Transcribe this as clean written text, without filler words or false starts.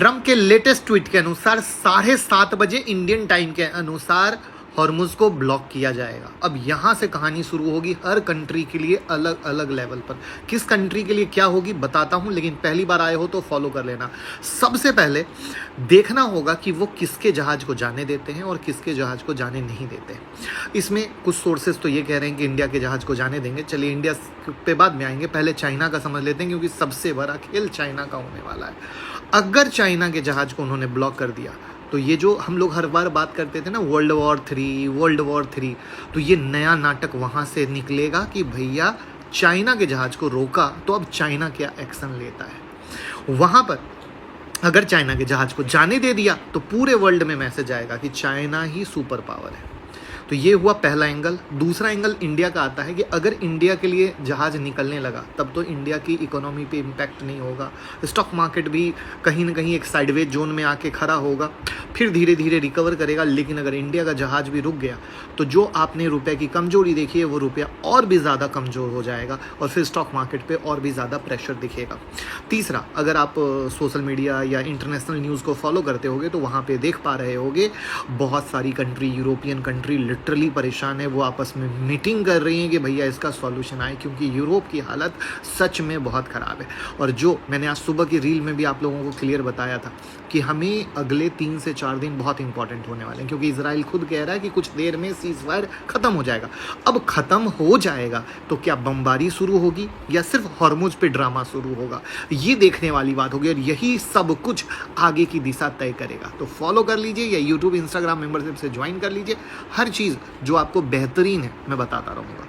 Trump के latest tweet के अनुसार 7:30 बजे इंडियन टाइम के अनुसार हॉर्मुज को ब्लॉक किया जाएगा। अब यहाँ से कहानी शुरू होगी हर कंट्री के लिए अलग अलग लेवल पर। किस कंट्री के लिए क्या होगी बताता हूँ, लेकिन पहली बार आए हो तो फॉलो कर लेना। सबसे पहले देखना होगा कि वो किसके जहाज को जाने देते हैं और किसके जहाज को जाने नहीं देते। इसमें कुछ सोर्सेज तो ये कह रहे हैं कि इंडिया के जहाज को जाने देंगे। चलिए इंडिया पे बाद में आएंगे, पहले चाइना का समझ लेते हैं क्योंकि सबसे बड़ा खेल चाइना का होने वाला है। अगर चाइना के जहाज को उन्होंने ब्लॉक कर दिया तो ये जो हम लोग हर बार बात करते थे ना वर्ल्ड वॉर 3, तो ये नया नाटक वहाँ से निकलेगा कि भैया चाइना के जहाज को रोका तो अब चाइना क्या एक्शन लेता है। वहाँ पर अगर चाइना के जहाज को जाने दे दिया तो पूरे वर्ल्ड में मैसेज आएगा कि चाइना ही सुपर पावर है। तो ये हुआ पहला एंगल। दूसरा एंगल इंडिया का आता है कि अगर इंडिया के लिए जहाज निकलने लगा तब तो इंडिया की इकोनॉमी पे इम्पैक्ट नहीं होगा, स्टॉक मार्केट भी कहीं ना कहीं एक साइडवेज जोन में आके खड़ा होगा, फिर धीरे धीरे रिकवर करेगा। लेकिन अगर इंडिया का जहाज भी रुक गया तो जो आपने रुपये की कमजोरी देखी है वो रुपया और भी ज़्यादा कमज़ोर हो जाएगा और फिर स्टॉक मार्केट पे और भी ज़्यादा प्रेशर दिखेगा। तीसरा, अगर आप सोशल मीडिया या इंटरनेशनल न्यूज़ को फॉलो करते होगे तो वहाँ पे देख पा रहे होगे बहुत सारी कंट्री, यूरोपियन कंट्री लिटरली परेशान है। वो आपस में मीटिंग कर रही हैं कि भैया इसका सॉल्यूशन आए, क्योंकि यूरोप की हालत सच में बहुत ख़राब है। और जो मैंने आज सुबह की रील में भी आप लोगों को क्लियर बताया था कि हमें अगले 3 से 4 दिन बहुत इंपॉर्टेंट होने वाले हैं, क्योंकि इजराइल खुद कह रहा है कि कुछ देर में सीज़फायर ख़त्म हो जाएगा। अब ख़त्म हो जाएगा तो क्या बमबारी शुरू होगी या सिर्फ हॉर्मुज पे ड्रामा शुरू होगा, ये देखने वाली बात होगी और यही सब कुछ आगे की दिशा तय करेगा। तो फॉलो कर लीजिए या यूट्यूब इंस्टाग्राम मेंबरशिप से ज्वाइन कर लीजिए। हर चीज़ जो आपको बेहतरीन है मैं बताता रहूँगा।